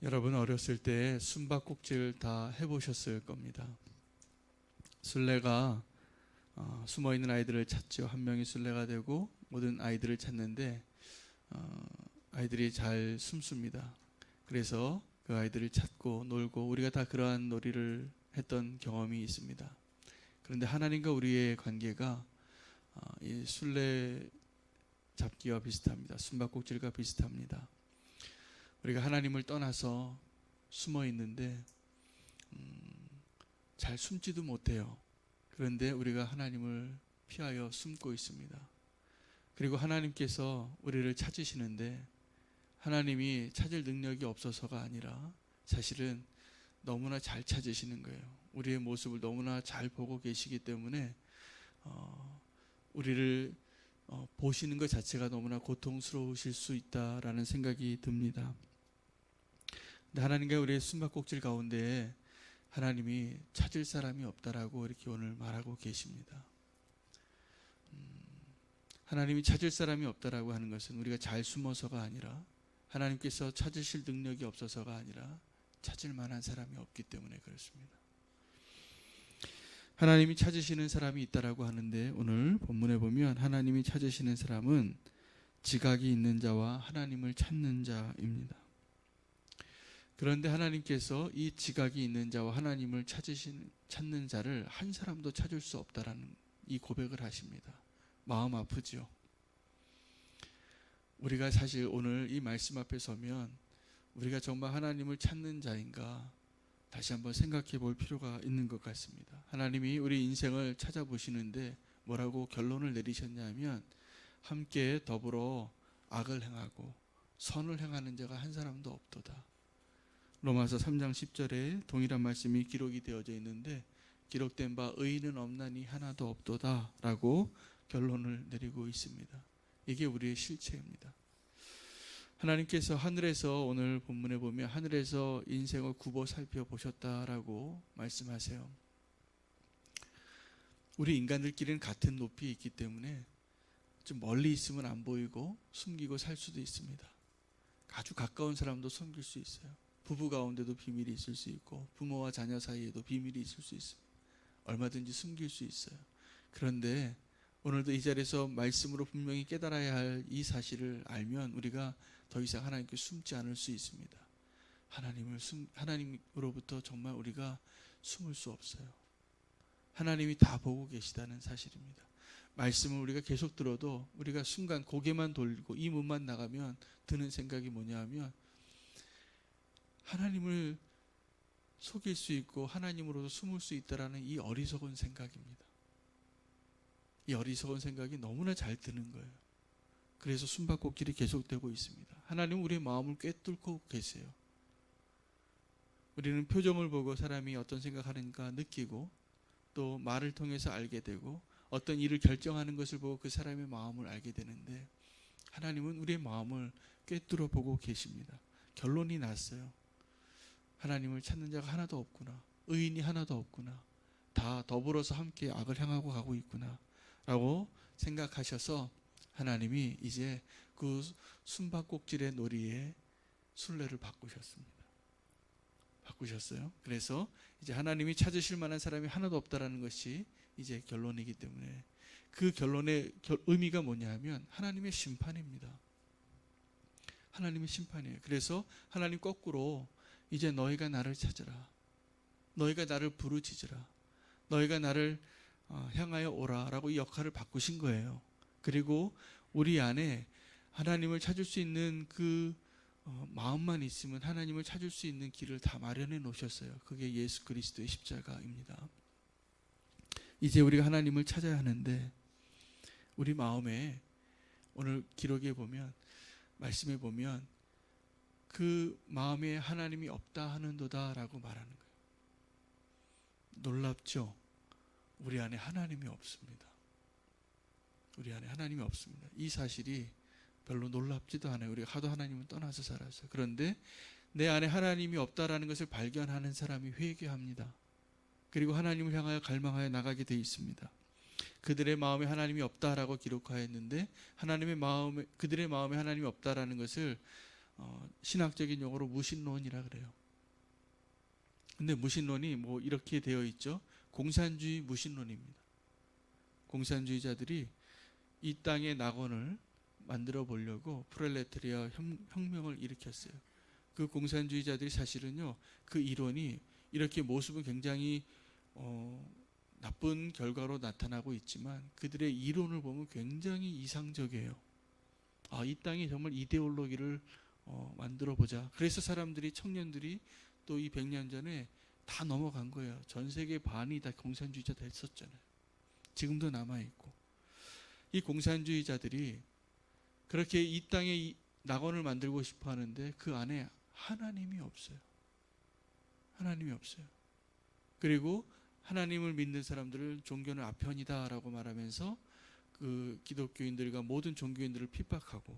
여러분 어렸을 때 숨바꼭질 다 해보셨을 겁니다. 술래가 숨어있는 아이들을 찾죠. 한 명이 술래가 되고 모든 아이들을 찾는데 아이들이 잘 숨습니다. 그래서 그 아이들을 찾고 놀고 우리가 다 그러한 놀이를 했던 경험이 있습니다. 그런데 하나님과 우리의 관계가 이 술래 잡기와 비슷합니다. 숨바꼭질과 비슷합니다. 우리가 하나님을 떠나서 숨어 있는데 잘 숨지도 못해요. 그런데 우리가 하나님을 피하여 숨고 있습니다. 그리고 하나님께서 우리를 찾으시는데 하나님이 찾을 능력이 없어서가 아니라 사실은 너무나 잘 찾으시는 거예요. 우리의 모습을 너무나 잘 보고 계시기 때문에 우리를 보시는 것 자체가 너무나 고통스러우실 수 있다라는 생각이 듭니다. 근데 하나님과 우리의 숨바꼭질 가운데 하나님이 찾을 사람이 없다라고 이렇게 오늘 말하고 계십니다. 하나님이 찾을 사람이 없다라고 하는 것은 우리가 잘 숨어서가 아니라 하나님께서 찾으실 능력이 없어서가 아니라 찾을 만한 사람이 없기 때문에 그렇습니다. 하나님이 찾으시는 사람이 있다라고 하는데 오늘 본문에 보면 하나님이 찾으시는 사람은 지각이 있는 자와 하나님을 찾는 자입니다. 그런데 하나님께서 이 지각이 있는 자와 하나님을 찾는 자를 한 사람도 찾을 수 없다라는 이 고백을 하십니다. 마음 아프죠. 우리가 사실 오늘 이 말씀 앞에 서면 우리가 정말 하나님을 찾는 자인가 다시 한번 생각해 볼 필요가 있는 것 같습니다. 하나님이 우리 인생을 찾아보시는데 뭐라고 결론을 내리셨냐면 함께 더불어 악을 행하고 선을 행하는 자가 한 사람도 없도다. 로마서 3장 10절에 동일한 말씀이 기록이 되어져 있는데 기록된 바 의인은 없나니 하나도 없도다 라고 결론을 내리고 있습니다. 이게 우리의 실체입니다. 하나님께서 하늘에서 오늘 본문에 보면 하늘에서 인생을 굽어 살펴보셨다라고 말씀하세요. 우리 인간들끼리는 같은 높이에 있기 때문에 좀 멀리 있으면 안 보이고 숨기고 살 수도 있습니다. 아주 가까운 사람도 숨길 수 있어요. 부부 가운데도 비밀이 있을 수 있고 부모와 자녀 사이에도 비밀이 있을 수 있습니다. 얼마든지 숨길 수 있어요. 그런데 오늘도 이 자리에서 말씀으로 분명히 깨달아야 할 이 사실을 알면 우리가 더 이상 하나님께 숨지 않을 수 있습니다. 하나님으로부터 정말 우리가 숨을 수 없어요. 하나님이 다 보고 계시다는 사실입니다. 말씀을 우리가 계속 들어도 우리가 순간 고개만 돌리고 이 문만 나가면 드는 생각이 뭐냐 하면 하나님을 속일 수 있고 하나님으로도 숨을 수 있다라는 이 어리석은 생각입니다. 이 어리석은 생각이 너무나 잘 드는 거예요. 그래서 숨바꼭질이 계속되고 있습니다. 하나님은 우리의 마음을 꿰뚫고 계세요. 우리는 표정을 보고 사람이 어떤 생각하는가 느끼고 또 말을 통해서 알게 되고 어떤 일을 결정하는 것을 보고 그 사람의 마음을 알게 되는데 하나님은 우리의 마음을 꿰뚫어 보고 계십니다. 결론이 났어요. 하나님을 찾는 자가 하나도 없구나. 의인이 하나도 없구나. 다 더불어서 함께 악을 향하고 가고 있구나 라고 생각하셔서 하나님이 이제 그 숨바꼭질의 놀이에 순례를 바꾸셨어요. 그래서 이제 하나님이 찾으실 만한 사람이 하나도 없다라는 것이 이제 결론이기 때문에 그 결론의 의미가 뭐냐 하면 하나님의 심판입니다. 하나님의 심판이에요. 그래서 하나님 거꾸로 이제 너희가 나를 찾으라. 너희가 나를 부르짖으라. 너희가 나를 향하여 오라 라고 이 역할을 바꾸신 거예요. 그리고 우리 안에 하나님을 찾을 수 있는 그 마음만 있으면 하나님을 찾을 수 있는 길을 다 마련해 놓으셨어요. 그게 예수 그리스도의 십자가입니다. 이제 우리가 하나님을 찾아야 하는데 우리 마음에 오늘 기록에 보면 말씀에 보면 그 마음에 하나님이 없다 하는도다 라고 말하는 거예요. 놀랍죠? 우리 안에 하나님이 없습니다. 우리 안에 하나님이 없습니다. 이 사실이 별로 놀랍지도 않아요. 우리가 하도 하나님을 떠나서 살아서. 그런데 내 안에 하나님이 없다라는 것을 발견하는 사람이 회개합니다. 그리고 하나님을 향하여 갈망하여 나가게 되어 있습니다. 그들의 마음에 하나님이 없다라고 기록하였는데 그들의 마음에 하나님이 없다라는 것을 신학적인 용어로 무신론이라 그래요. 근데 무신론이 뭐 이렇게 되어 있죠. 공산주의 무신론입니다. 공산주의자들이 이 땅의 낙원을 만들어 보려고 프롤레타리아 혁명을 일으켰어요. 그 공산주의자들이 사실은요, 그 이론이 이렇게 모습은 굉장히 나쁜 결과로 나타나고 있지만 그들의 이론을 보면 굉장히 이상적이에요. 이 땅에 정말 이데올로기를 만들어 보자. 그래서 사람들이, 청년들이 또 이 100년 전에 다 넘어간 거예요. 전 세계 반이 다 공산주의자 됐었잖아요. 지금도 남아있고. 이 공산주의자들이 그렇게 이 땅에 이 낙원을 만들고 싶어 하는데 그 안에 하나님이 없어요. 하나님이 없어요. 그리고 하나님을 믿는 사람들을 종교는 아편이다라고 말하면서 그 기독교인들과 모든 종교인들을 핍박하고,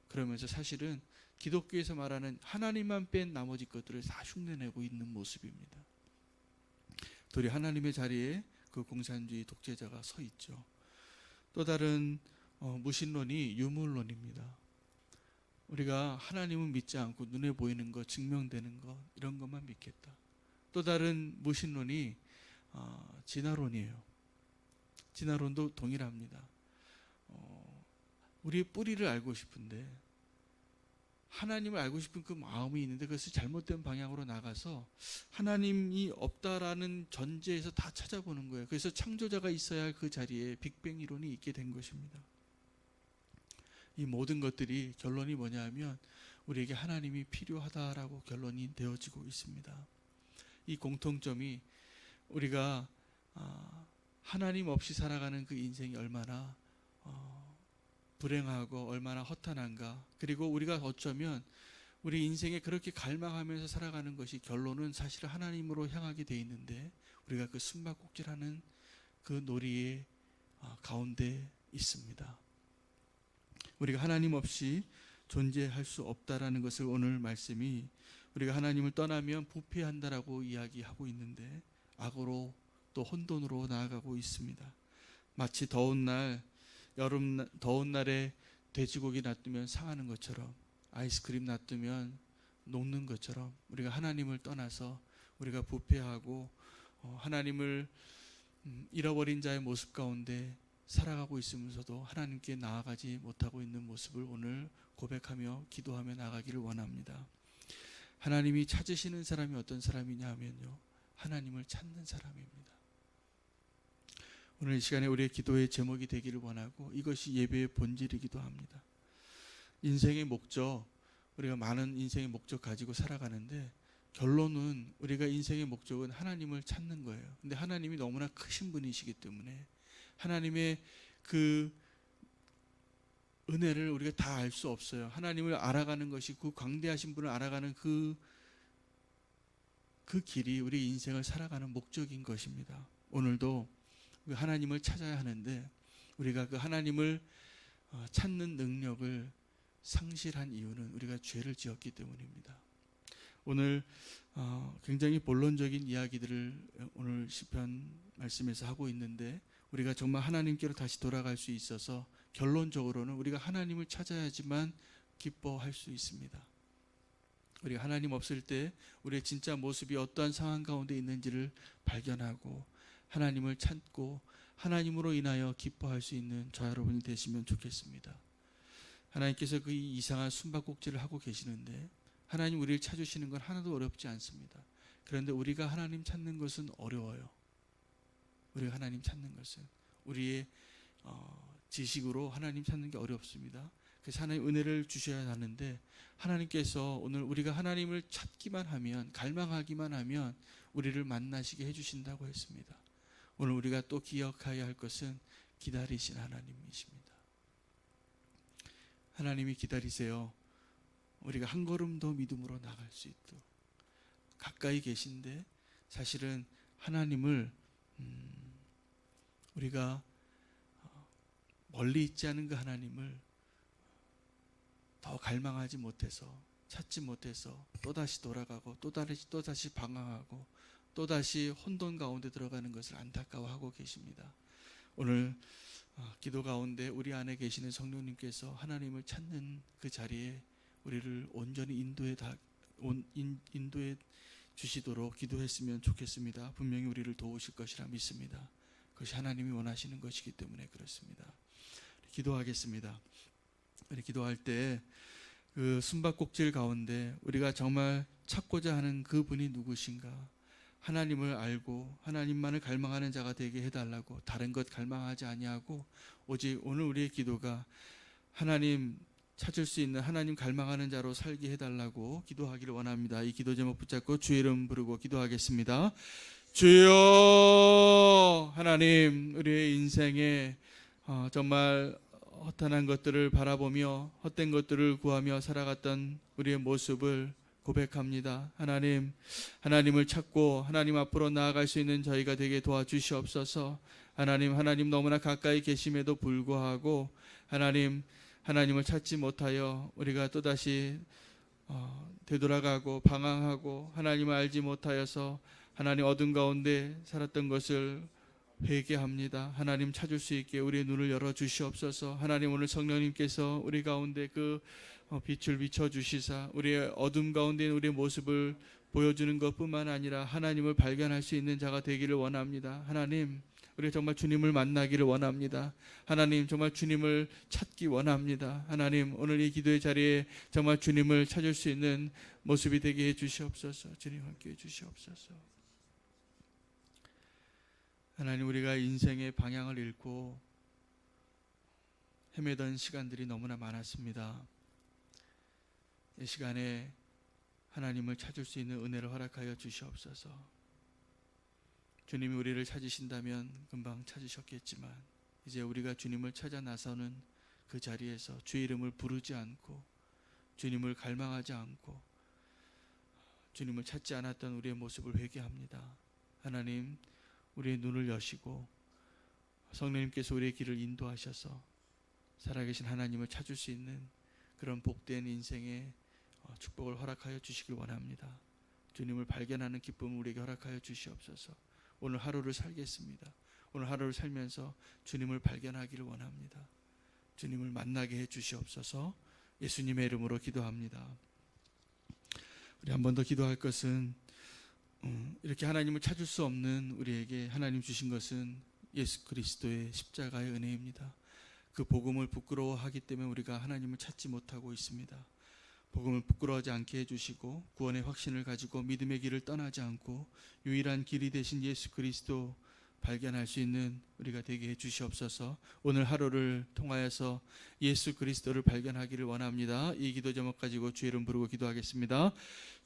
그러면서 사실은 기독교에서 말하는 하나님만 뺀 나머지 것들을 다 흉내내고 있는 모습입니다. 도리 하나님의 자리에 그 공산주의 독재자가 서 있죠. 또 다른 무신론이 유물론입니다. 우리가 하나님은 믿지 않고 눈에 보이는 것, 증명되는 것, 이런 것만 믿겠다. 또 다른 무신론이 진화론이에요. 진화론도 동일합니다. 우리의 뿌리를 알고 싶은데, 하나님을 알고 싶은 그 마음이 있는데 그것이 잘못된 방향으로 나가서 하나님이 없다라는 전제에서 다 찾아보는 거예요. 그래서 창조자가 있어야 할 그 자리에 빅뱅 이론이 있게 된 것입니다. 이 모든 것들이 결론이 뭐냐 하면 우리에게 하나님이 필요하다라고 결론이 되어지고 있습니다. 이 공통점이 우리가 하나님 없이 살아가는 그 인생이 얼마나 불행하고 얼마나 허탄한가. 그리고 우리가 어쩌면 우리 인생에 그렇게 갈망하면서 살아가는 것이 결론은 사실 하나님으로 향하게 돼 있는데 우리가 그 숨바꼭질하는 그 놀이의 가운데 있습니다. 우리가 하나님 없이 존재할 수 없다라는 것을 오늘 말씀이, 우리가 하나님을 떠나면 부패한다라고 이야기하고 있는데 악으로 또 혼돈으로 나아가고 있습니다. 마치 더운 날에 돼지고기 놔두면 상하는 것처럼, 아이스크림 놔두면 녹는 것처럼 우리가 하나님을 떠나서 우리가 부패하고 하나님을 잃어버린 자의 모습 가운데 살아가고 있으면서도 하나님께 나아가지 못하고 있는 모습을 오늘 고백하며 기도하며 나가기를 원합니다. 하나님이 찾으시는 사람이 어떤 사람이냐 하면요, 하나님을 찾는 사람입니다. 오늘 이 시간에 우리의 기도의 제목이 되기를 원하고, 이것이 예배의 본질이기도 합니다. 인생의 목적, 우리가 많은 인생의 목적 가지고 살아가는데 결론은 우리가 인생의 목적은 하나님을 찾는 거예요. 근데 하나님이 너무나 크신 분이시기 때문에 하나님의 그 은혜를 우리가 다 알 수 없어요. 하나님을 알아가는 것이, 그 광대하신 분을 알아가는 그 길이 우리 인생을 살아가는 목적인 것입니다. 오늘도 하나님을 찾아야 하는데 우리가 그 하나님을 찾는 능력을 상실한 이유는 우리가 죄를 지었기 때문입니다. 오늘 굉장히 본론적인 이야기들을 오늘 시편 말씀에서 하고 있는데, 우리가 정말 하나님께로 다시 돌아갈 수 있어서 결론적으로는 우리가 하나님을 찾아야지만 기뻐할 수 있습니다. 우리가 하나님 없을 때 우리의 진짜 모습이 어떠한 상황 가운데 있는지를 발견하고 하나님을 찾고 하나님으로 인하여 기뻐할 수 있는 저 여러분이 되시면 좋겠습니다. 하나님께서 그 이상한 숨바꼭질을 하고 계시는데 하나님 우리를 찾으시는 건 하나도 어렵지 않습니다. 그런데 우리가 하나님 찾는 것은 어려워요. 우리가 하나님 찾는 것은 우리의 지식으로 하나님 찾는 게 어렵습니다. 그래서 하나님 은혜를 주셔야 하는데, 하나님께서 오늘 우리가 하나님을 찾기만 하면, 갈망하기만 하면 우리를 만나시게 해주신다고 했습니다. 오늘 우리가 또 기억해야 할 것은 기다리신 하나님이십니다. 하나님이 기다리세요. 우리가 한 걸음 더 믿음으로 나갈 수 있도록. 가까이 계신데 사실은 하나님을 우리가 멀리 있지 않은 그 하나님을 더 갈망하지 못해서, 찾지 못해서 또다시 돌아가고 또다시 방황하고 또다시 혼돈 가운데 들어가는 것을 안타까워하고 계십니다. 오늘 기도 가운데 우리 안에 계시는 성령님께서 하나님을 찾는 그 자리에 우리를 온전히 인도해 주시도록 기도했으면 좋겠습니다. 분명히 우리를 도우실 것이라 믿습니다. 그것이 하나님이 원하시는 것이기 때문에 그렇습니다. 기도하겠습니다. 우리 기도할 때 그 숨바꼭질 가운데 우리가 정말 찾고자 하는 그분이 누구신가, 하나님을 알고 하나님만을 갈망하는 자가 되게 해달라고, 다른 것 갈망하지 아니하고 오직 오늘 우리의 기도가 하나님 찾을 수 있는, 하나님 갈망하는 자로 살게 해달라고 기도하기를 원합니다. 이 기도 제목 붙잡고 주의 이름 부르고 기도하겠습니다. 주여, 하나님, 우리의 인생에 정말 허탄한 것들을 바라보며 헛된 것들을 구하며 살아갔던 우리의 모습을 고백합니다. 하나님, 하나님을 찾고 하나님 앞으로 나아갈 수 있는 저희가 되게 도와주시옵소서. 하나님 너무나 가까이 계심에도 불구하고 하나님을 찾지 못하여 우리가 또다시 되돌아가고 방황하고 하나님을 알지 못하여서 하나님 어둠 가운데 살았던 것을 회개합니다. 하나님 찾을 수 있게 우리의 눈을 열어 주시옵소서. 하나님, 오늘 성령님께서 우리 가운데 그 빛을 비춰 주시사 우리의 어둠 가운데 우리의 모습을 보여주는 것뿐만 아니라 하나님을 발견할 수 있는 자가 되기를 원합니다. 하나님, 우리가 정말 주님을 만나기를 원합니다. 하나님, 정말 주님을 찾기 원합니다. 하나님, 오늘 이 기도의 자리에 정말 주님을 찾을 수 있는 모습이 되게 해 주시옵소서. 주님 함께 해 주시옵소서. 하나님, 우리가 인생의 방향을 잃고 헤매던 시간들이 너무나 많았습니다. 이 시간에 하나님을 찾을 수 있는 은혜를 허락하여 주시옵소서. 주님이 우리를 찾으신다면 금방 찾으셨겠지만 이제 우리가 주님을 찾아 나서는 그 자리에서 주의 이름을 부르지 않고 주님을 갈망하지 않고 주님을 찾지 않았던 우리의 모습을 회개합니다. 하나님, 우리의 눈을 여시고 성령님께서 우리의 길을 인도하셔서 살아계신 하나님을 찾을 수 있는 그런 복된 인생의 축복을 허락하여 주시길 원합니다. 주님을 발견하는 기쁨을 우리에게 허락하여 주시옵소서. 오늘 하루를 살겠습니다. 오늘 하루를 살면서 주님을 발견하기를 원합니다. 주님을 만나게 해 주시옵소서. 예수님의 이름으로 기도합니다. 우리 한 번 더 기도할 것은 이렇게 하나님을 찾을 수 없는 우리에게 하나님 주신 것은 예수 그리스도의 십자가의 은혜입니다. 그 복음을 부끄러워하기 때문에 우리가 하나님을 찾지 못하고 있습니다. 복음을 부끄러워하지 않게 해주시고 구원의 확신을 가지고 믿음의 길을 떠나지 않고 유일한 길이 되신 예수 그리스도 발견할 수 있는 우리가 되게 해주시옵소서. 오늘 하루를 통하여서 예수 그리스도를 발견하기를 원합니다. 이 기도 제목 가지고 주의 이름 부르고 기도하겠습니다.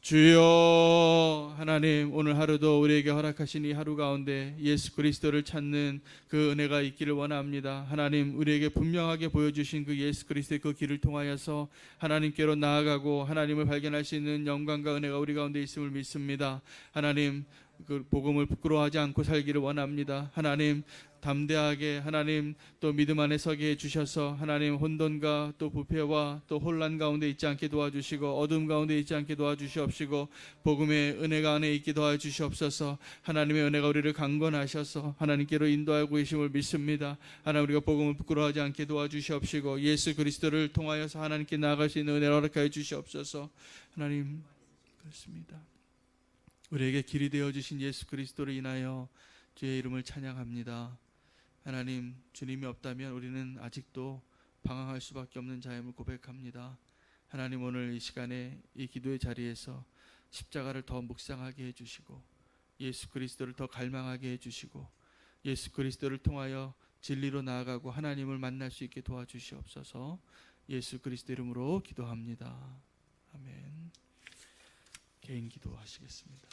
주여, 하나님, 오늘 하루도 우리에게 허락하신 이 하루 가운데 예수 그리스도를 찾는 그 은혜가 있기를 원합니다. 하나님, 우리에게 분명하게 보여주신 그 예수 그리스도의 그 길을 통하여서 하나님께로 나아가고 하나님을 발견할 수 있는 영광과 은혜가 우리 가운데 있음을 믿습니다. 하나님, 그 복음을 부끄러워하지 않고 살기를 원합니다. 하나님, 담대하게 하나님 또 믿음 안에 서게 해주셔서 하나님 혼돈과 또 부패와 또 혼란 가운데 있지 않게 도와주시고 어둠 가운데 있지 않게 도와주시옵시고 복음의 은혜가 안에 있게 도와주시옵소서. 하나님의 은혜가 우리를 강건하셔서 하나님께로 인도하고 계심을 믿습니다. 하나님, 우리가 복음을 부끄러워하지 않게 도와주시옵시고 예수 그리스도를 통하여서 하나님께 나아갈 수 있는 은혜를 허락하여 주시옵소서. 하나님, 그렇습니다. 우리에게 길이 되어주신 예수 그리스도를 인하여 주의 이름을 찬양합니다. 하나님, 주님이 없다면 우리는 아직도 방황할 수밖에 없는 자임을 고백합니다. 하나님, 오늘 이 시간에 이 기도의 자리에서 십자가를 더 묵상하게 해주시고 예수 그리스도를 더 갈망하게 해주시고 예수 그리스도를 통하여 진리로 나아가고 하나님을 만날 수 있게 도와주시옵소서. 예수 그리스도 이름으로 기도합니다. 아멘. 개인 기도하시겠습니다.